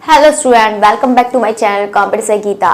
Hello student, welcome back to my channel competition Geeta.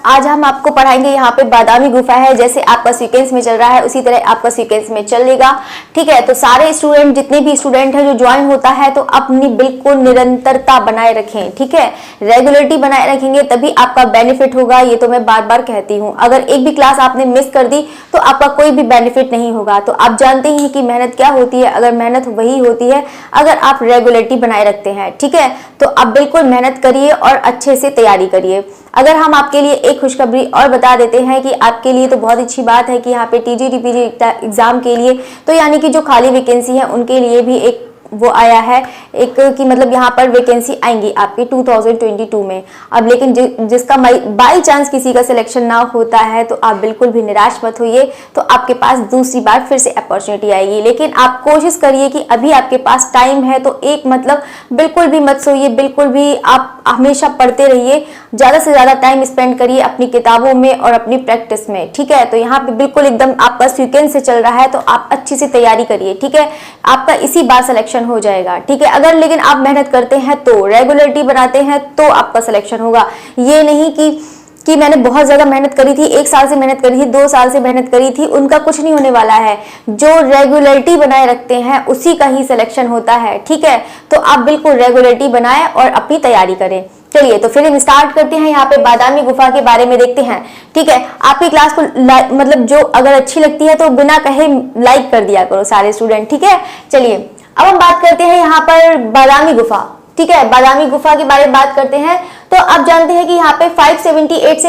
आज हम आपको पढ़ाएंगे। यहाँ पे बादामी गुफा है, जैसे आपका सीक्वेंस में चल रहा है उसी तरह आपका सीक्वेंस में चलेगा। ठीक है, तो सारे स्टूडेंट, जितने भी स्टूडेंट हैं जो ज्वाइन होता है, तो अपनी बिल्कुल निरंतरता बनाए रखें। ठीक है, रेगुलरिटी बनाए रखेंगे तभी आपका बेनिफिट होगा। ये तो मैं बार बार कहती हूँ। अगर एक भी क्लास आपने मिस कर दी तो आपका कोई भी बेनिफिट नहीं होगा। तो आप जानते ही कि मेहनत क्या होती है। अगर मेहनत वही होती है अगर आप रेगुलरिटी बनाए रखते हैं। ठीक है, तो आप बिल्कुल मेहनत करिए और अच्छे से तैयारी करिए। अगर हम आपके लिए एक खुशखबरी और बता देते हैं कि आपके लिए तो बहुत अच्छी बात है कि यहाँ पे टीजी टीपीजी एग्जाम के लिए, तो यानी कि जो खाली वैकेंसी है उनके लिए भी एक वो आया है एक कि मतलब यहाँ पर वैकेंसी आएंगी आपके 2022 में। अब लेकिन जिसका बाई चांस किसी का सिलेक्शन ना होता है तो आप बिल्कुल भी निराश मत होइए। तो आपके पास दूसरी बार फिर से अपॉर्चुनिटी आएगी, लेकिन आप कोशिश करिए कि अभी आपके पास टाइम है तो एक मतलब बिल्कुल भी मत सोइए, बिल्कुल भी आप हमेशा पढ़ते रहिए। ज़्यादा से ज़्यादा टाइम स्पेंड करिए अपनी किताबों में और अपनी प्रैक्टिस में। ठीक है, तो यहाँ पे बिल्कुल एकदम आपका सीक्वेंस से चल रहा है तो आप अच्छी से तैयारी करिए। ठीक है, आपका इसी बार सिलेक्शन हो जाएगा। ठीक है, अगर लेकिन आप मेहनत करते हैं तो रेगुलरिटी बनाते हैं तो आपका सिलेक्शन होगा। ये नहीं कि मैंने बहुत ज्यादा मेहनत करी थी, 1 साल से मेहनत करी थी, 2 साल से मेहनत करी थी, उनका कुछ नहीं होने वाला है। जो रेगुलरिटी बनाए रखते हैं उसी का ही सिलेक्शन होता है। ठीक है, तो आप बिल्कुल रेगुलरिटी बनाएं और अपनी तैयारी करें। चलिए, तो फिर हम स्टार्ट करते हैं। यहाँ पे बादामी गुफा के बारे में देखते हैं। ठीक है, आपकी क्लास को मतलब जो अगर अच्छी लगती है तो बिना कहे लाइक कर दिया करो सारे स्टूडेंट। ठीक है, चलिए अब हम बात करते हैं यहाँ पर बादामी गुफा। ठीक है, बादामी गुफा के बारे में बात करते हैं। तो आप जानते हैं कि यहाँ पे 578 से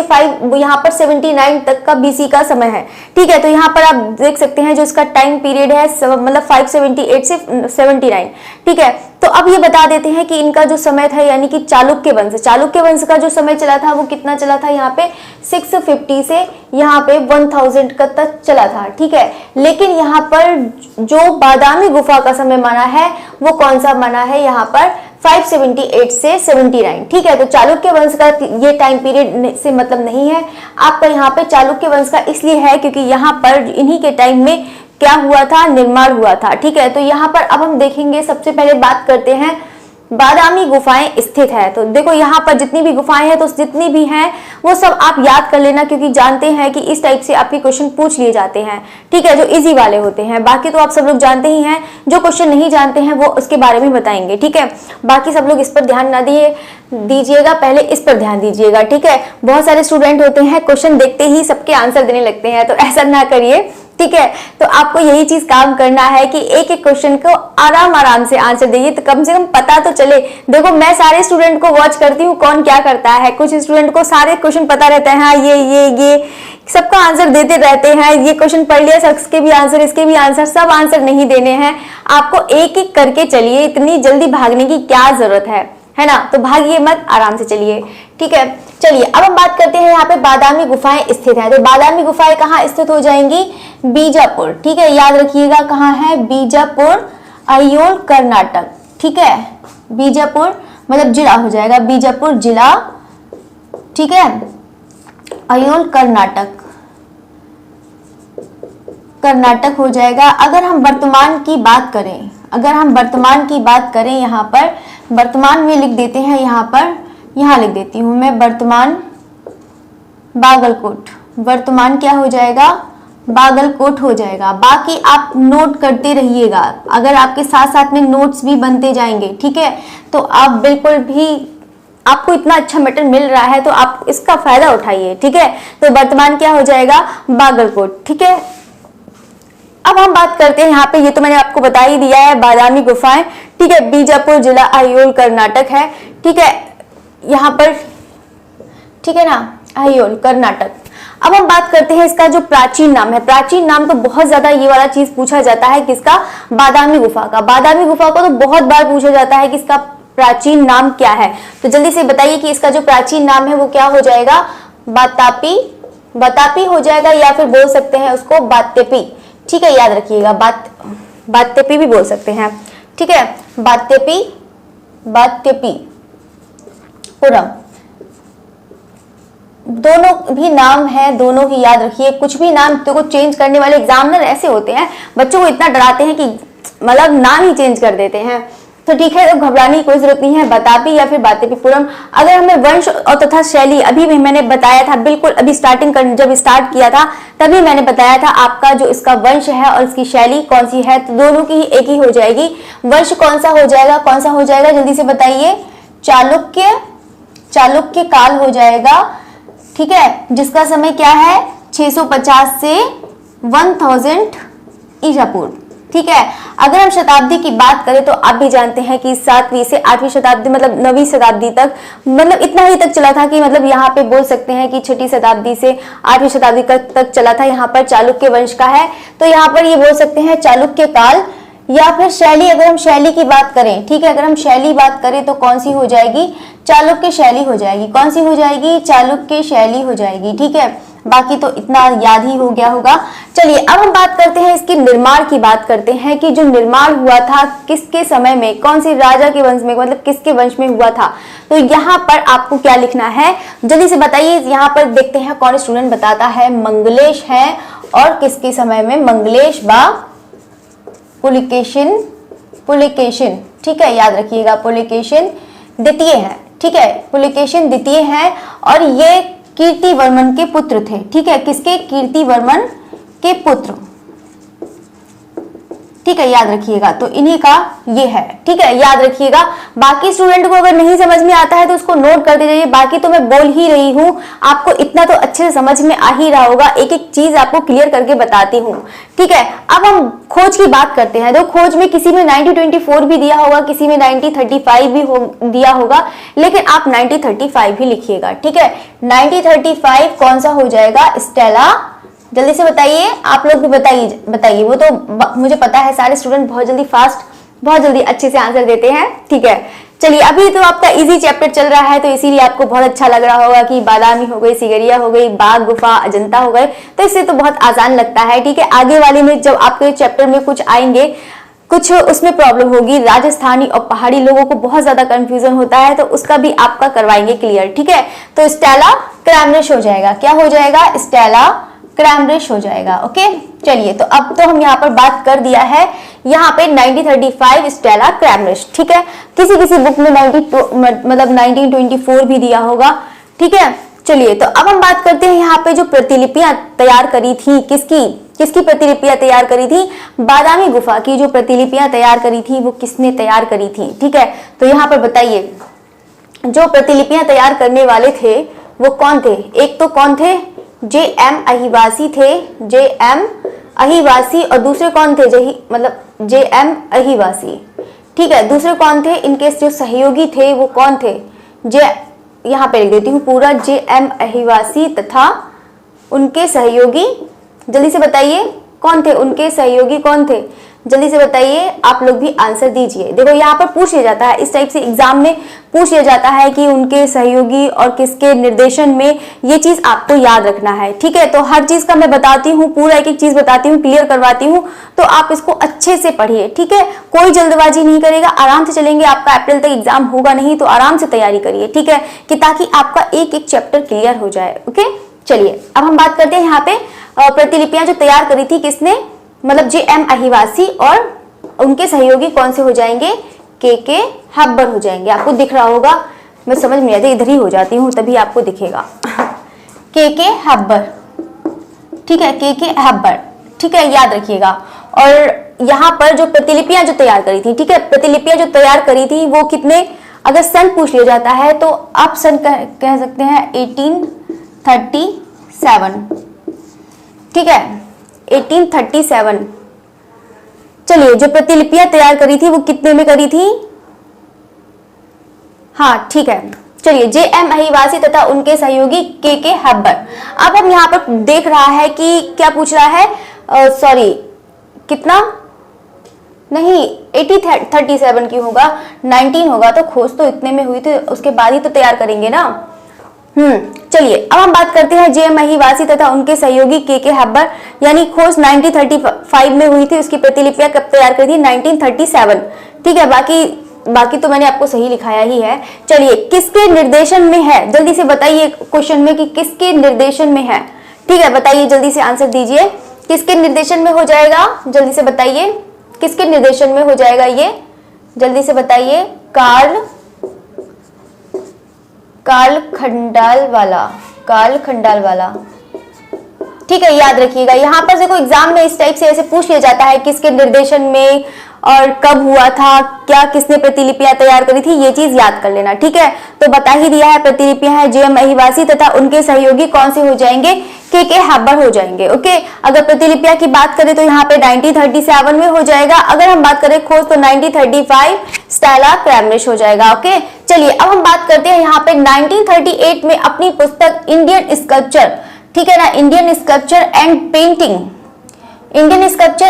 यहाँ पर 79 तक का बीसी का समय है। ठीक है, तो यहाँ पर आप देख सकते हैं जो इसका टाइम पीरियड है मतलब 578 से 79। ठीक है, तो अब ये बता देते हैं कि इनका जो समय था यानी कि चालुक्य वंश का जो समय चला था वो कितना चला था, यहाँ पे 650 से यहाँ पे 1000 का तक चला था। ठीक है, लेकिन यहाँ पर जो बादामी गुफा का समय माना है वो कौन सा माना है, यहाँ पर 578 से 79। ठीक है, तो चालुक्य वंश का ये टाइम पीरियड से मतलब नहीं है आपका। यहाँ पे चालुक्य वंश का इसलिए है क्योंकि यहाँ पर इन्हीं के टाइम में क्या हुआ था, निर्माण हुआ था। ठीक है, तो यहाँ पर अब हम देखेंगे, सबसे पहले बात करते हैं बादामी गुफाएं स्थित है। तो देखो यहाँ पर जितनी भी गुफाएं हैं तो जितनी भी हैं वो सब आप याद कर लेना, क्योंकि जानते हैं कि इस टाइप से आपके क्वेश्चन पूछ लिए जाते हैं। ठीक है, जो इजी वाले होते हैं। बाकी तो आप सब लोग जानते ही हैं, जो क्वेश्चन नहीं जानते हैं वो उसके बारे में बताएंगे। ठीक है, बाकी सब लोग इस पर ध्यान ना दीजिएगा, पहले इस पर ध्यान दीजिएगा। ठीक है, बहुत सारे स्टूडेंट होते हैं क्वेश्चन देखते ही सबके आंसर देने लगते हैं, तो ऐसा ना करिए। ठीक है, तो आपको यही चीज काम करना है कि एक एक क्वेश्चन को आराम से आंसर देइए, तो कम से कम पता तो चले। देखो मैं सारे स्टूडेंट को वॉच करती हूँ कौन क्या करता है। कुछ स्टूडेंट को सारे क्वेश्चन पता रहता है, हाँ ये सबका आंसर देते रहते हैं। ये क्वेश्चन पढ़ लिया, सबके भी आंसर, इसके भी आंसर, सब आंसर नहीं देने हैं आपको। एक एक करके चलिए, इतनी जल्दी भागने की क्या जरूरत है ना। तो भागिए मत, आराम से चलिए। ठीक है, चलिए अब हम बात करते हैं यहाँ पे बादामी गुफाएं स्थित हैं। तो बादामी गुफाएं कहाँ स्थित हो जाएंगी, बीजापुर। ठीक है, याद रखिएगा कहाँ है, बीजापुर, अयोल, कर्नाटक। ठीक है, बीजापुर मतलब जिला हो जाएगा, बीजापुर जिला। ठीक है, अयोल कर्नाटक हो जाएगा। अगर हम वर्तमान की बात करें, यहाँ पर वर्तमान में लिख देते हैं, यहाँ लिख देती हूं मैं वर्तमान बागलकोट। वर्तमान क्या हो जाएगा, बागलकोट हो जाएगा। बाकी आप नोट करते रहिएगा, अगर आपके साथ साथ में नोट्स भी बनते जाएंगे। ठीक है, तो आप बिल्कुल भी, आपको इतना अच्छा मटेरियल मिल रहा है तो आप इसका फायदा उठाइए। ठीक है, तो वर्तमान क्या हो जाएगा, बागलकोट। ठीक है, अब हम बात करते हैं यहाँ पे, ये तो मैंने आपको बता ही दिया है, बादामी गुफाएं। ठीक है, बीजापुर जिला, अयोल, कर्नाटक है। ठीक है, यहाँ पर, ठीक है ना, अयोल, कर्नाटक। अब हम बात करते हैं इसका जो प्राचीन नाम है। प्राचीन नाम तो बहुत ज्यादा ये वाला चीज पूछा जाता है किसका, बादामी गुफा का। बादामी गुफा को तो बहुत बार पूछा जाता है कि इसका प्राचीन नाम क्या है। तो जल्दी से बताइए कि इसका जो प्राचीन नाम है वो क्या हो जाएगा, बतापी हो जाएगा, या फिर बोल सकते हैं उसको बात्यपी। ठीक है, याद रखिएगा, बात्यपी भी बोल सकते हैं। ठीक है, बात्यपी पुरम, दोनों भी नाम है, दोनों ही याद रखिए। कुछ भी नाम तो को चेंज करने वाले एग्जामिनर ऐसे होते हैं, बच्चों को इतना डराते हैं कि मतलब नाम ही चेंज कर देते हैं। तो ठीक है, तो घबराने की कोई जरूरत नहीं है। बतापी या फिर बातेपीपुरम। अगर हमें वंश और तथा शैली, अभी भी मैंने बताया था, बिल्कुल अभी जब स्टार्ट किया था तभी मैंने बताया था आपका जो इसका वंश है और इसकी शैली कौन सी है, तो दोनों की ही एक ही हो जाएगी। वंश कौन सा हो जाएगा, कौन सा हो जाएगा, जल्दी से बताइए। चालुक्य काल हो जाएगा, ठीक है, जिसका समय क्या है 650 से 1000 ईसा पूर्व, ठीक है। अगर हम शताब्दी की बात करें तो आप भी जानते हैं कि 7वीं से 8वीं शताब्दी, मतलब 9वीं शताब्दी तक, मतलब इतना ही तक चला था कि मतलब यहाँ पे बोल सकते हैं कि 6ठी शताब्दी से 8वीं शताब्दी तक चला था। यहाँ पर चालुक्य वंश का है, तो यहाँ पर ये बोल सकते हैं चालुक्य काल। या फिर शैली, अगर हम शैली की बात करें, ठीक है, अगर हम शैली बात करें तो कौन सी हो जाएगी, चालुक्य शैली हो जाएगी। कौन सी हो जाएगी, चालुक्य शैली हो जाएगी, ठीक है। बाकी तो इतना याद ही हो गया होगा। चलिए अब हम बात करते हैं इसकी निर्माण की, बात करते हैं कि जो निर्माण हुआ था किसके समय में, कौन सी राजा के वंश में, मतलब किसके वंश में हुआ था। तो यहाँ पर आपको क्या लिखना है, जल्दी से बताइए। यहाँ पर देखते हैं कौन स्टूडेंट बताता है, मंगलेश है, और किसके समय में, मंगलेश व पुलिकेशिन, ठीक है, याद रखिएगा, पुलिकेशिन द्वितीय है, ठीक है, पुलिकेशिन द्वितीय है, और ये कीर्तिवर्मन के पुत्र थे, ठीक है, किसके, कीर्तिवर्मन के पुत्र, ठीक है, याद रखिएगा। तो इन्हीं का ये है, ठीक है, याद रखिएगा। बाकी स्टूडेंट को अगर नहीं समझ में आता है तो उसको नोट करते जाइए, बाकी तो मैं बोल ही रही हूँ, आपको इतना तो अच्छे से समझ में आ ही रहा होगा, एक एक चीज आपको क्लियर करके बताती हूँ, ठीक है। अब हम खोज की बात करते हैं। तो खोज में किसी में 1924 भी दिया होगा, किसी में 1935 भी दिया होगा, लेकिन आप 1935 ही लिखिएगा, ठीक है। 1935 कौन सा हो जाएगा, स्टेला। जल्दी से बताइए, आप लोग भी बताइए। वो तो मुझे पता है सारे स्टूडेंट बहुत जल्दी अच्छे से आंसर देते हैं, ठीक है। चलिए अभी तो आपका इजी चैप्टर चल रहा है, तो इसीलिए आपको बहुत अच्छा लग रहा होगा कि बादामी हो गई, सिगरिया हो गई, बाघ गुफा, अजंता हो गए, तो इससे तो बहुत आसान लगता है, ठीक है। आगे वाले में जब आपके चैप्टर में कुछ आएंगे, कुछ उसमें प्रॉब्लम होगी, राजस्थानी और पहाड़ी लोगों को बहुत ज्यादा कंफ्यूजन होता है, तो उसका भी आपका करवाएंगे क्लियर, ठीक है। तो स्टेला क्रैमरिश हो जाएगा, क्या हो जाएगा, स्टेला क्रैमरिश हो जाएगा, ओके। चलिए तो अब तो हम यहाँ पर बात कर दिया है, यहाँ पे 1935 स्टेला क्रैमरिश, ठीक है। किसी बुक में 1924 भी दिया होगा, ठीक है। चलिए तो अब हम बात करते हैं यहाँ पे जो प्रतिलिपियां तैयार करी थी, किसकी प्रतिलिपियां तैयार करी थी, बादामी गुफा की जो प्रतिलिपियां तैयार करी थी वो किसने तैयार करी थी, ठीक है। तो यहाँ पर बताइए, जो प्रतिलिपियां तैयार करने वाले थे वो कौन थे, एक तो कौन थे, J.M. अहिवासी थे, J.M. अहिवासी, और दूसरे कौन थे, J.M. अहिवासी, ठीक है। दूसरे कौन थे, इनके जो सहयोगी थे वो कौन थे, यहाँ पे लिख देती हूँ पूरा, J.M. अहिवासी तथा उनके सहयोगी, जल्दी से बताइए कौन थे, उनके सहयोगी कौन थे, जल्दी से बताइए, आप लोग भी आंसर दीजिए। देखो यहाँ पर पूछ लिया जाता है, इस टाइप से एग्जाम में पूछ लिया जाता है कि उनके सहयोगी और किसके निर्देशन में, ये चीज आपको याद रखना है, ठीक है। तो हर चीज का मैं बताती हूँ, पूरा एक एक चीज बताती हूँ, क्लियर करवाती हूँ, तो आप इसको अच्छे से पढ़िए, ठीक है। कोई जल्दबाजी नहीं करेगा, आराम से चलेंगे, आपका अप्रैल तक एग्जाम होगा नहीं, तो आराम से तैयारी करिए, ठीक है, कि ताकि आपका एक एक चैप्टर क्लियर हो जाए, ओके। चलिए अब हम बात करते हैं यहाँ पे प्रतिलिपियां जो तैयार करी थी किसने, मतलब J.M. अहिवासी, और उनके सहयोगी कौन से हो जाएंगे, K.K. हब्बर हो जाएंगे। आपको दिख रहा होगा, मैं समझ में आती, इधर ही हो जाती हूँ तभी आपको दिखेगा, K.K. हब्बर, ठीक है, K.K. हब्बर, ठीक है, याद रखिएगा। और यहाँ पर जो प्रतिलिपियां जो तैयार करी थी, ठीक है, प्रतिलिपियां जो तैयार करी थी वो कितने, अगर सन पूछ लिया जाता है तो आप सन कह सकते हैं 1837, ठीक है, 1837। चलिए जो प्रतिलिपियां तैयार करी थी वो कितने में करी थी, हाँ ठीक है। चलिए J.M. अहिवासी तथा उनके सहयोगी K.K. हब्बर। अब हम यहाँ पर देख रहा है कि क्या पूछ रहा है, सॉरी कितना नहीं, 1837 की होगा, 19 होगा, तो खोज तो इतने में हुई थी, उसके बाद ही तो तैयार करेंगे ना। चलिए अब हम बात करते हैं J.M. अहिवासी तथा उनके सहयोगी K.K. हब्बर, यानी खोज 1935 में हुई थी, उसकी प्रतिलिपियां कब तैयार करी थी, 1937, ठीक है। बाकी तो मैंने आपको सही लिखाया ही है। चलिए किसके निर्देशन में है, जल्दी से बताइए क्वेश्चन में कि किसके निर्देशन में है, ठीक है, बताइए जल्दी से आंसर दीजिए, किसके निर्देशन में हो जाएगा, जल्दी से बताइए किसके निर्देशन में हो जाएगा ये, जल्दी से बताइए। काल खंडाल वाला। ठीक है, याद रखिएगा। यहाँ पर देखो एग्जाम में इस टाइप से ऐसे पूछ लिया जाता है, किसके निर्देशन में और कब हुआ था, क्या किसने प्रतिलिपियां तैयार करी थी, ये चीज याद कर लेना। ठीक है, तो बता ही दिया है, प्रतिलिपियां है जे.एम. महिवासी तथा उनके सहयोगी कौन से हो जाएंगे, के हैबर हो जाएंगे। ओके, अगर प्रतिलिपियां की बात करें तो यहाँ पे 1937 में हो जाएगा। अगर हम बात करें खोज तो 1935 स्टेला क्रैमरिश हो जाएगा। ओके, चलिए अब हम बात करते हैं यहाँ पे 1938 में अपनी पुस्तक इंडियन स्कल्पचर, ठीक है ना, इंडियन स्कल्पचर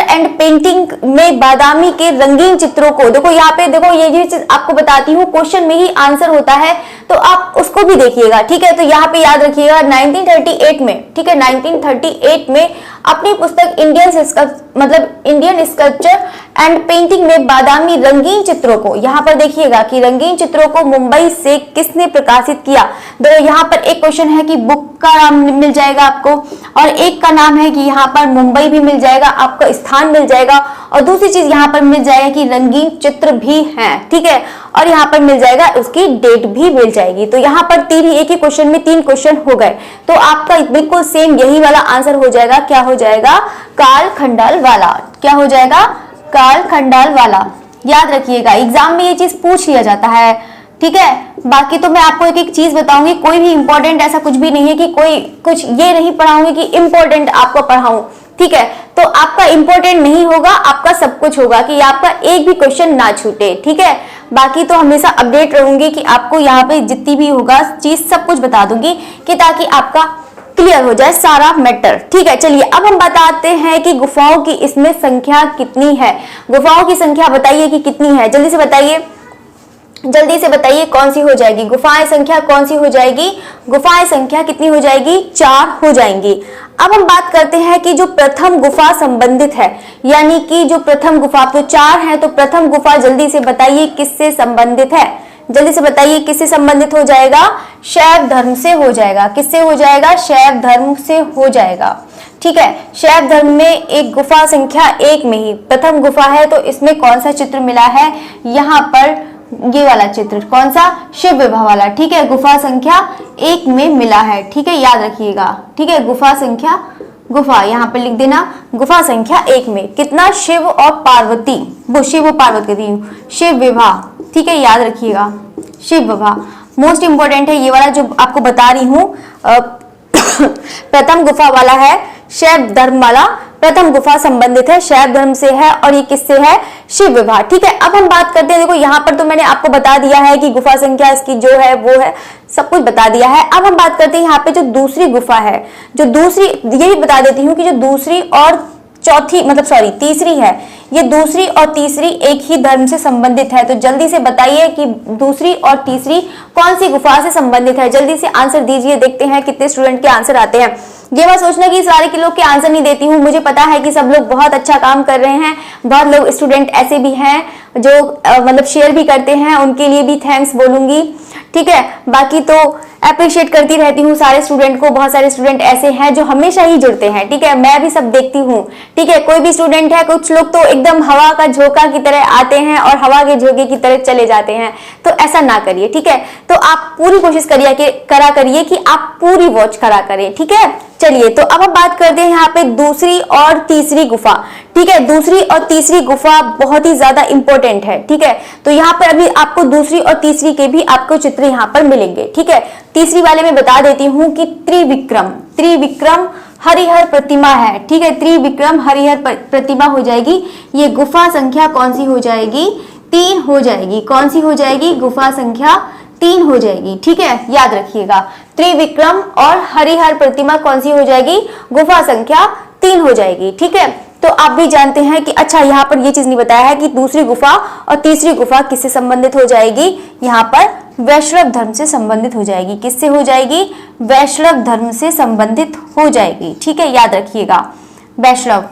एंड पेंटिंग में बादामी के रंगीन चित्रों को, देखो यहाँ पे देखो ये चीज आपको बताती हूँ, क्वेश्चन में ही आंसर होता है तो आप उसको भी देखिएगा। ठीक है, तो यहाँ पे याद रखिएगा 1938 में, ठीक है 1938 में अपनी पुस्तक इंडियन स्कल्पचर एंड पेंटिंग में बादामी रंगीन चित्रों को, यहाँ पर देखिएगा कि रंगीन चित्रों को मुंबई से किसने प्रकाशित किया। देखो यहाँ पर एक क्वेश्चन है कि बुक का नाम मिल जाएगा आपको, और एक का नाम है कि यहाँ पर मुंबई भी मिल जाएगा, आपका स्थान मिल जाएगा, और दूसरी चीज यहाँ पर मिल जाएगा कि रंगीन चित्र भी हैं। ठीक है, और यहाँ पर मिल जाएगा उसकी डेट भी मिल जाएगी। तो यहाँ पर एक ही क्वेश्चन में 3 क्वेश्चन हो गए, तो आपका बिल्कुल सेम यही वाला आंसर हो जाएगा। क्या हो जाएगा, काल खंडाल वाला। क्या हो जाएगा, काल खंडाल वाला। याद रखिएगा, एग्जाम में ये चीज पूछ लिया जाता है। ठीक है, बाकी तो मैं आपको एक एक चीज बताऊंगी, कोई भी इंपॉर्टेंट ऐसा कुछ भी नहीं है कि कोई कुछ ये नहीं पढ़ाऊंगी कि इंपॉर्टेंट आपको पढ़ाऊं। ठीक है, तो आपका इंपॉर्टेंट नहीं होगा, आपका सब कुछ होगा कि आपका एक भी क्वेश्चन ना छूटे। ठीक है, बाकी तो हमेशा अपडेट रहूंगी कि आपको यहाँ पे जितनी भी होगा चीज सब कुछ बता दूंगी कि ताकि आपका क्लियर हो जाए सारा मैटर। ठीक है, चलिए अब हम बताते हैं कि गुफाओं की इसमें संख्या कितनी है। गुफाओं की संख्या बताइए कि कितनी है, जल्दी से बताइए, जल्दी से बताइए कौन सी हो जाएगी। गुफाएं संख्या कौन सी हो जाएगी, गुफाएं संख्या कितनी हो जाएगी, 4 हो जाएंगी। अब हम बात करते हैं कि जो प्रथम गुफा संबंधित है, यानी कि जो प्रथम गुफा, तो 4 है, तो प्रथम गुफा जल्दी से बताइए किससे संबंधित है, जल्दी से बताइए किससे संबंधित हो जाएगा, शैव धर्म से हो जाएगा। किससे हो जाएगा, शैव धर्म से हो जाएगा। ठीक है, शैव धर्म में एक गुफा संख्या 1 में ही प्रथम गुफा है, तो इसमें कौन सा चित्र मिला है, यहाँ पर ये वाला चित्र, कौन सा, शिव विवाह वाला। ठीक है, गुफा संख्या 1 में मिला है। ठीक है, याद रखिएगा। ठीक है, गुफा यहाँ पे लिख देना, गुफा संख्या 1 में कितना, शिव और पार्वती, वो शिव और पार्वती, शिव विवाह। ठीक है, याद रखिएगा, शिव विवाह मोस्ट इंपोर्टेंट है, ये वाला जो आपको बता रही हूँ। प्रथम गुफा वाला है, शैव धर्म वाला प्रथम गुफा संबंधित है, शैव धर्म से है, और ये किससे है, शिव विवाह। ठीक है, अब हम बात करते हैं, देखो यहाँ पर तो मैंने आपको बता दिया है कि गुफा संख्या इसकी जो है वो है, सब कुछ बता दिया है। अब हम बात करते हैं यहाँ पे जो दूसरी गुफा है, जो दूसरी, ये भी बता देती हूँ कि जो दूसरी और चौथी तीसरी है, ये दूसरी और तीसरी एक ही धर्म से संबंधित है। तो जल्दी से बताइए कि दूसरी और तीसरी कौन सी गुफा से संबंधित है, जल्दी से आंसर दीजिए, देखते हैं कितने स्टूडेंट के आंसर आते हैं। ये मत सोचना कि सारे के लोग के आंसर नहीं देती हूँ, मुझे पता है कि सब लोग बहुत अच्छा काम कर रहे हैं, बहुत लोग स्टूडेंट ऐसे भी हैं जो शेयर भी करते हैं, उनके लिए भी थैंक्स बोलूंगी। ठीक है, बाकी तो अप्रिशिएट करती रहती हूँ सारे स्टूडेंट को, बहुत सारे स्टूडेंट ऐसे हैं जो हमेशा ही जुड़ते हैं। ठीक है, मैं भी सब देखती हूँ। ठीक है, कोई भी स्टूडेंट है, कुछ लोग तो एकदम हवा का झोंका की तरह आते हैं और हवा के झोंके की तरह चले जाते हैं, तो ऐसा ना करिए। ठीक है, तो आप पूरी कोशिश करा करिए कि आप पूरी वॉच करा करें। ठीक है, चलिए तो अब हम बात करते हैं यहाँ पे दूसरी और तीसरी गुफा। ठीक है, दूसरी और तीसरी गुफा बहुत ही ज्यादा इंपॉर्टेंट है। ठीक है, तो यहाँ पर अभी आपको दूसरी और तीसरी के भी आपको चित्र यहाँ पर मिलेंगे। ठीक है, तीसरी वाले में बता देती हूँ कि त्रिविक्रम हरिहर प्रतिमा है। ठीक है, त्रिविक्रम हरिहर प्रतिमा हो जाएगी। ये गुफा संख्या कौन सी हो जाएगी, 3 हो जाएगी। कौन सी हो जाएगी, गुफा संख्या 3 हो जाएगी। ठीक है, याद रखिएगा, त्रिविक्रम और हरिहर प्रतिमा कौन सी हो जाएगी, गुफा संख्या 3 हो जाएगी। ठीक है, तो आप भी जानते हैं कि अच्छा यहाँ पर ये चीज नहीं बताया है कि दूसरी गुफा और तीसरी गुफा किससे संबंधित हो जाएगी, यहाँ पर वैष्णव धर्म से संबंधित हो जाएगी। किससे हो जाएगी, वैष्णव धर्म से संबंधित हो जाएगी। ठीक है, याद रखिएगा, वैष्णव।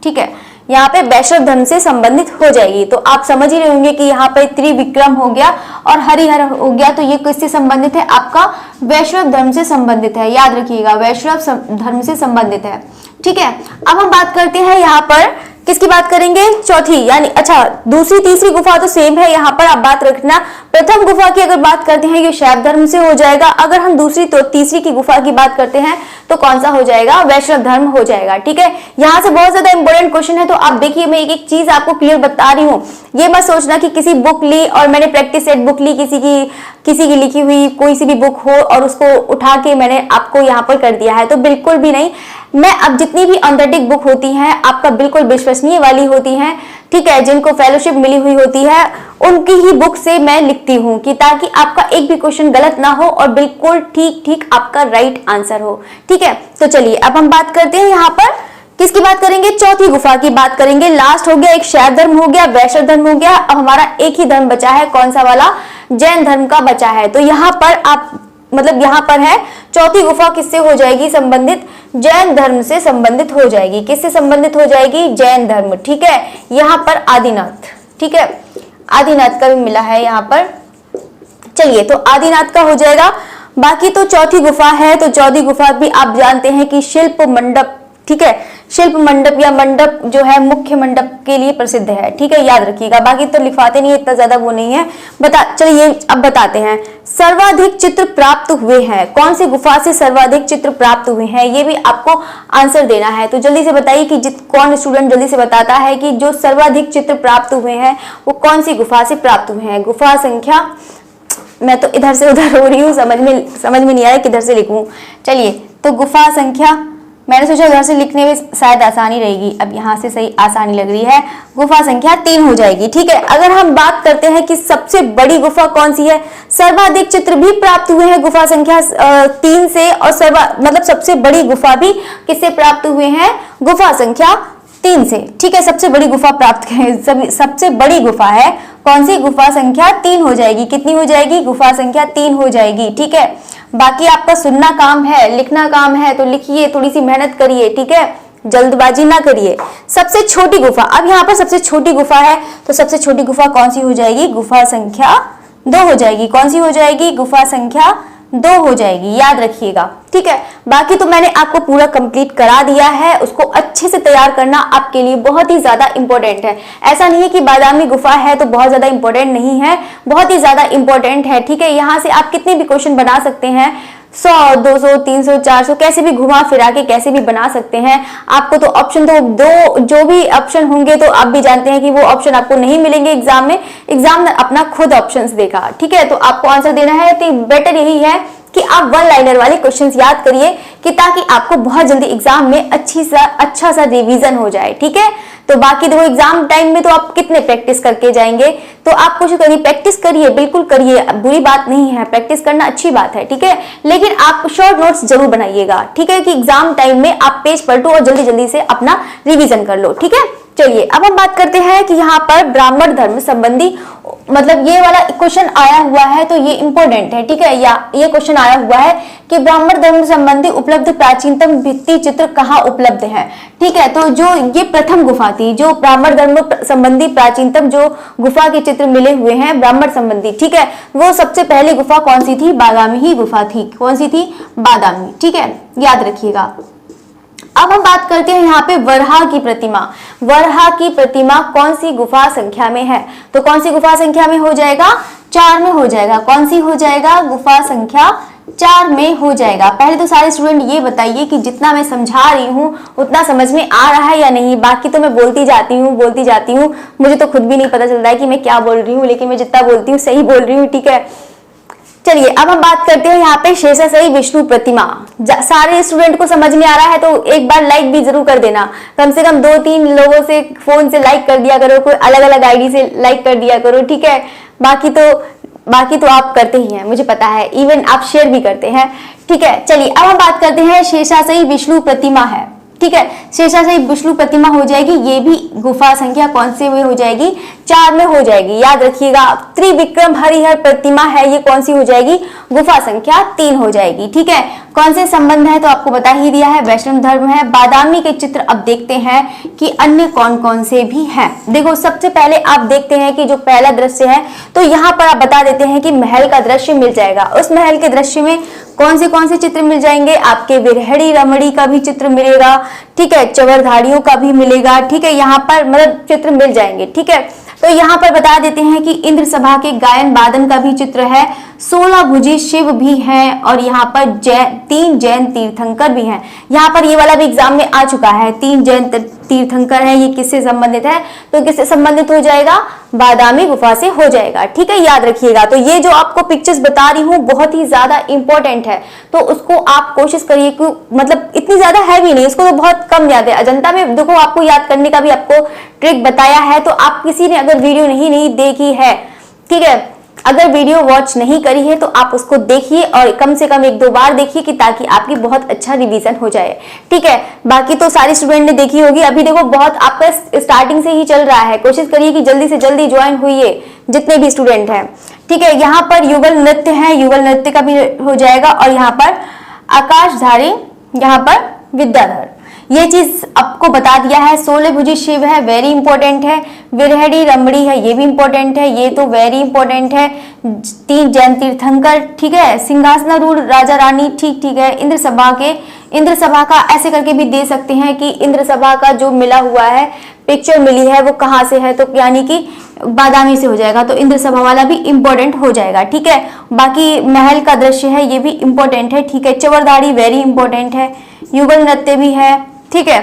ठीक है, यहाँ पे वैष्णव धर्म से संबंधित हो जाएगी। तो आप समझ ही रहे होंगे कि यहाँ पे त्रिविक्रम हो गया और हरिहर हो गया, तो ये किससे संबंधित है, आपका वैष्णव धर्म से संबंधित है। याद रखिएगा, वैष्णव धर्म से संबंधित है। ठीक है, अब हम बात करते हैं यहाँ पर किसकी बात करेंगे? चौथी, यानी अच्छा दूसरी तीसरी गुफा तो सेम है, यहाँ पर आप बात रखना। प्रथम गुफा की अगर बात करते हैं ये शैव धर्म से हो जाएगा। अगर हम दूसरी तो तीसरी की गुफा की बात करते हैं तो कौन सा हो जाएगा? वैष्णव धर्म हो जाएगा। ठीक है, यहाँ से बहुत ज्यादा इंपॉर्टेंट क्वेश्चन है, तो आप देखिए मैं एक एक चीज आपको क्लियर बता रही हूँ। ये मत सोचना कि किसी बुक ली और मैंने प्रैक्टिस सेट बुक ली, किसी की लिखी हुई कोई सी भी बुक हो और उसको उठा के मैंने आपको यहाँ पर कर दिया है, तो बिल्कुल भी नहीं। मैं अब जितनी भी ऑथेंटिक बुक होती हैं आपका बिल्कुल विश्वसनीय वाली होती हैं, ठीक है, जिनको फेलोशिप मिली हुई होती है, उनकी ही बुक से मैं लिखती हूँ कि ताकि आपका एक भी क्वेश्चन गलत ना हो और बिल्कुल ठीक ठीक आपका राइट आंसर हो। ठीक है, तो चलिए अब हम बात करते हैं यहाँ पर किसकी बात करेंगे? चौथी गुफा की बात करेंगे। लास्ट हो गया, एक शैव धर्म हो गया, वैष्णव धर्म हो गया, अब हमारा एक ही धर्म बचा है, कौन सा वाला? जैन धर्म का बचा है। तो यहाँ पर आप मतलब यहाँ पर है चौथी गुफा किससे हो जाएगी संबंधित? जैन धर्म से संबंधित हो जाएगी। किससे संबंधित हो जाएगी? जैन धर्म। ठीक है, यहाँ पर आदिनाथ, ठीक है, आदिनाथ का भी मिला है यहाँ पर। चलिए, तो आदिनाथ का हो जाएगा। बाकी तो चौथी गुफा है, तो चौथी गुफा भी आप जानते हैं कि शिल्प मंडप, ठीक है, शिल्प मंडप या मंडप जो है मुख्य मंडप के लिए प्रसिद्ध है। ठीक है, याद रखिएगा। बाकी तो लिखवाते नहीं, इतना ज्यादा वो नहीं है। चलिए अब बताते हैं सर्वाधिक चित्र प्राप्त हुए हैं, कौन सी गुफा से सर्वाधिक चित्र प्राप्त हुए हैं, ये भी आपको आंसर देना है। तो जल्दी से बताइए कि कौन स्टूडेंट जल्दी से बताता है कि जो सर्वाधिक चित्र प्राप्त हुए हैं वो कौन सी गुफा से प्राप्त हुए हैं? गुफा संख्या, मैं तो इधर से उधर हो रही हूँ, समझ में नहीं आ रहा किधर से लिखूं। चलिए, तो गुफा संख्या, मैंने सोचा उधर से लिखने में शायद आसानी रहेगी, अब यहाँ से सही आसानी लग रही है। गुफा संख्या 3 हो जाएगी। ठीक है, अगर हम बात करते हैं कि सबसे बड़ी गुफा कौन सी है, सर्वाधिक चित्र भी प्राप्त हुए हैं गुफा संख्या 3 से, और मतलब सबसे बड़ी गुफा भी किससे प्राप्त हुए हैं? गुफा संख्या 3 से। ठीक है, सबसे बड़ी गुफा प्राप्त सबसे बड़ी गुफा है कौन सी? गुफा संख्या 3 हो जाएगी। कितनी हो जाएगी? गुफा संख्या 3 हो जाएगी। ठीक है, बाकी आपका सुनना काम है, लिखना काम है, तो लिखिए, थोड़ी सी मेहनत करिए। ठीक है, जल्दबाजी ना करिए। सबसे छोटी गुफा, अब यहाँ पर सबसे छोटी गुफा है, तो सबसे छोटी गुफा कौन सी हो जाएगी? गुफा संख्या 2 हो जाएगी। कौन सी हो जाएगी? गुफा संख्या 2 हो जाएगी, याद रखिएगा। ठीक है, बाकी तो मैंने आपको पूरा कंप्लीट करा दिया है, उसको अच्छे से तैयार करना आपके लिए बहुत ही ज्यादा इंपॉर्टेंट है। ऐसा नहीं है कि बादामी गुफा है तो बहुत ज्यादा इंपॉर्टेंट नहीं है, बहुत ही ज्यादा इंपॉर्टेंट है। ठीक है, यहाँ से आप कितने भी क्वेश्चन बना सकते हैं, 100, 200, 300, 400, कैसे भी घुमा फिरा के कैसे भी बना सकते हैं। आपको तो ऑप्शन तो दो, जो भी ऑप्शन होंगे तो आप भी जानते हैं कि वो ऑप्शन आपको नहीं मिलेंगे एग्जाम में, एग्जाम अपना खुद ऑप्शंस देगा। ठीक है, तो आपको आंसर देना है, तो बेटर यही है कि आप 1 लाइनर वाले क्वेश्चंस याद करिए कि ताकि आपको बहुत जल्दी एग्जाम में अच्छा सा रिवीजन हो जाए। ठीक है, तो बाकी देखो एग्जाम टाइम में तो आप कितने प्रैक्टिस करके जाएंगे, तो आप कोशिश करिए, प्रैक्टिस करिए, बिल्कुल करिए, बुरी बात नहीं है, प्रैक्टिस करना अच्छी बात है। ठीक है, लेकिन आप शॉर्ट नोट्स जरूर बनाइएगा। ठीक है, कि एग्जाम टाइम में आप पेज पलटो और जल्दी जल्दी से अपना रिवीजन कर लो। ठीक है, चलिए अब हम बात करते हैं कि यहाँ पर ब्राह्मण धर्म संबंधी, मतलब ये वाला क्वेश्चन आया हुआ है तो ये इंपॉर्टेंट है। ठीक है, या ये क्वेश्चन आया हुआ है कि ब्राह्मण धर्म संबंधी उपलब्ध प्राचीनतम भित्ति चित्र कहाँ उपलब्ध है। ठीक है, तो जो ये प्रथम गुफा थी, जो ब्राह्मण धर्म संबंधी प्राचीनतम जो गुफा के चित्र मिले हुए हैं ब्राह्मण संबंधी, ठीक है, वो सबसे पहली गुफा कौन सी थी? बादामी ही गुफा थी। कौन सी थी? बादामी। ठीक है, याद रखिएगा। अब हम बात करते हैं यहाँ पे वराह की प्रतिमा। वराह की प्रतिमा कौन सी गुफा संख्या में है? तो कौन सी गुफा संख्या में हो जाएगा? 4 में हो जाएगा। कौन सी हो जाएगा? गुफा संख्या 4 में हो जाएगा। पहले तो सारे स्टूडेंट ये बताइए कि जितना मैं समझा रही हूँ उतना समझ में आ रहा है या नहीं। बाकी तो मैं बोलती जाती हूँ, मुझे तो खुद भी नहीं पता चलता है कि मैं क्या बोल रही हूँ, लेकिन मैं जितना बोलती हूँ सही बोल रही हूँ। ठीक है, चलिए अब हम बात करते हैं यहाँ पे शेषाशायी विष्णु प्रतिमा। सारे स्टूडेंट को समझ में आ रहा है तो एक बार लाइक भी जरूर कर देना, कम से कम 2-3 लोगों से फोन से लाइक कर दिया करो, कोई अलग अलग आईडी से लाइक कर दिया करो। ठीक है, बाकी तो आप करते ही हैं, मुझे पता है, इवन आप शेयर भी करते हैं। ठीक है, चलिए अब हम बात करते हैं शेषाशायी विष्णु प्रतिमा है। ठीक है, शेषाशायी विष्णु प्रतिमा हो जाएगी, ये भी गुफा संख्या कौन से में हो जाएगी? 4 में हो जाएगी। याद रखिएगा। त्रिविक्रम हरिहर प्रतिमा है, ये कौन सी हो जाएगी? गुफा संख्या 3 हो जाएगी। ठीक है, कौन से संबंध है तो आपको बता ही दिया है, वैष्णव धर्म है। बादामी के चित्र अब देखते हैं कि अन्य कौन कौन से भी हैं। देखो सबसे पहले आप देखते हैं कि जो पहला दृश्य है तो यहाँ पर आप बता देते हैं कि महल का दृश्य मिल जाएगा। उस महल के दृश्य में कौन से चित्र मिल जाएंगे, आपके विरहड़ी रमणी का भी चित्र मिलेगा, ठीक है, चवरधारियों का भी मिलेगा, ठीक है, यहाँ पर मतलब चित्र मिल जाएंगे, ठीक है। तो यहाँ पर बता देते हैं कि इंद्र सभा के गायन वादन का भी चित्र है, 16 भुजी शिव भी हैं और यहाँ पर 3 जैन तीर्थंकर भी हैं। यहाँ पर ये वाला भी एग्जाम में आ चुका है, 3 जैन तीर्थंकर है। ये किससे संबंधित है, तो किससे संबंधित हो जाएगा, बादामी गुफा से हो जाएगा, ठीक है, याद रखिएगा। तो ये जो आपको पिक्चर्स बता रही हूँ बहुत ही ज्यादा इंपॉर्टेंट है, तो उसको आप कोशिश करिए कि मतलब इतनी ज्यादा है भी नहीं, इसको तो बहुत कम याद है। अजंता में देखो आपको याद करने का भी आपको ट्रिक बताया है, तो आप किसी ने अगर वीडियो नहीं देखी है, ठीक है, अगर वीडियो वॉच नहीं करी है तो आप उसको देखिए और कम से कम 1-2 बार देखिए कि ताकि आपकी बहुत अच्छा रिवीजन हो जाए, ठीक है। बाकी तो सारी स्टूडेंट ने देखी होगी। अभी देखो बहुत आपका स्टार्टिंग से ही चल रहा है, कोशिश करिए कि जल्दी से जल्दी ज्वाइन होइए जितने भी स्टूडेंट हैं, ठीक है। यहाँ पर युगल नृत्य है, युगल नृत्य का भी हो जाएगा और यहाँ पर आकाशधारी, यहाँ पर विद्याधर, ये चीज आपको बता दिया है। 16 भुजी शिव है, वेरी इंपॉर्टेंट है। विरहड़ी रमणी है, ये भी इंपॉर्टेंट है, ये तो वेरी इंपॉर्टेंट है। 3 जैन तीर्थंकर, ठीक है। सिंहासनारूढ़ राजा रानी, ठीक है। इंद्र सभा का ऐसे करके भी दे सकते हैं कि इंद्र सभा का जो मिला हुआ है, पिक्चर मिली है वो कहाँ से है, तो यानी कि बादामी से हो जाएगा, तो इंद्र सभा वाला भी इंपॉर्टेंट हो जाएगा, ठीक है। बाकी महल का दृश्य है, ये भी इंपॉर्टेंट है, ठीक है। चवरधारी वेरी इंपॉर्टेंट है, युगल नृत्य भी है, ठीक है।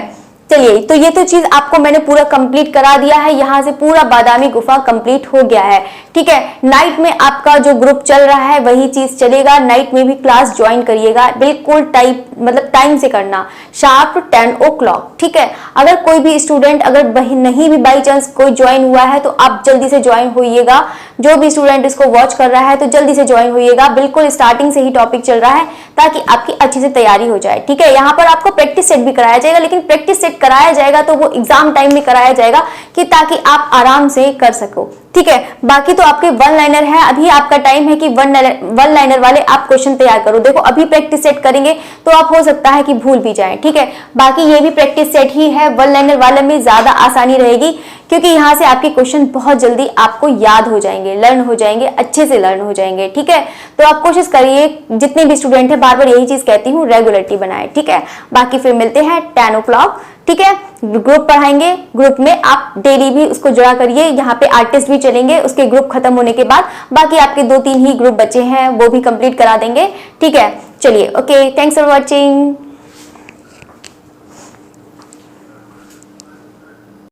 चलिए, तो ये तो चीज आपको मैंने पूरा कंप्लीट करा दिया है। यहाँ से पूरा बादामी गुफा कंप्लीट हो गया है, ठीक है। नाइट में आपका जो ग्रुप चल रहा है वही चीज चलेगा, नाइट में भी क्लास ज्वाइन करिएगा, बिल्कुल टाइम से करना, शार्प 10 o'clock, ठीक है। अगर कोई भी स्टूडेंट अगर नहीं भी बाई चांस कोई ज्वाइन हुआ है तो आप जल्दी से ज्वाइन होइएगा। जो भी स्टूडेंट इसको वॉच कर रहा है तो जल्दी से ज्वाइन होइएगा, बिल्कुल स्टार्टिंग से ही टॉपिक चल रहा है ताकि आपकी अच्छे से तैयारी हो जाए, ठीक है। यहाँ पर आपको प्रैक्टिस सेट भी कराया जाएगा, लेकिन प्रैक्टिस सेट कराया जाएगा तो वो एग्जाम टाइम में कराया जाएगा कि ताकि आप आराम से कर सको, ठीक है। बाकी तो आपके 1 लाइनर है, अभी आपका टाइम है कि 1 लाइनर वाले आप क्वेश्चन तैयार करो। देखो अभी प्रैक्टिस सेट करेंगे तो आप हो सकता है कि भूल भी जाएं, ठीक है। बाकी ये भी प्रैक्टिस सेट ही है, 1 लाइनर वाले में ज्यादा आसानी रहेगी क्योंकि यहाँ से आपके क्वेश्चन बहुत जल्दी आपको याद हो जाएंगे, लर्न हो जाएंगे, अच्छे से लर्न हो जाएंगे, ठीक है। तो आप कोशिश करिए, जितने भी स्टूडेंट है बार बार यही चीज कहती हूँ, रेगुलरिटी बनाए, ठीक है। बाकी फिर मिलते हैं 10 o'clock, ठीक है। ग्रुप पढ़ाएंगे, ग्रुप में आप डेली भी उसको जुड़ा करिए। यहाँ पे आर्टिस्ट भी चलेंगे उसके ग्रुप खत्म होने के बाद, बाकी आपके 2-3 ही ग्रुप बचे हैं वो भी कंप्लीट करा देंगे, ठीक है। चलिए, ओके, थैंक्स फॉर वॉचिंग।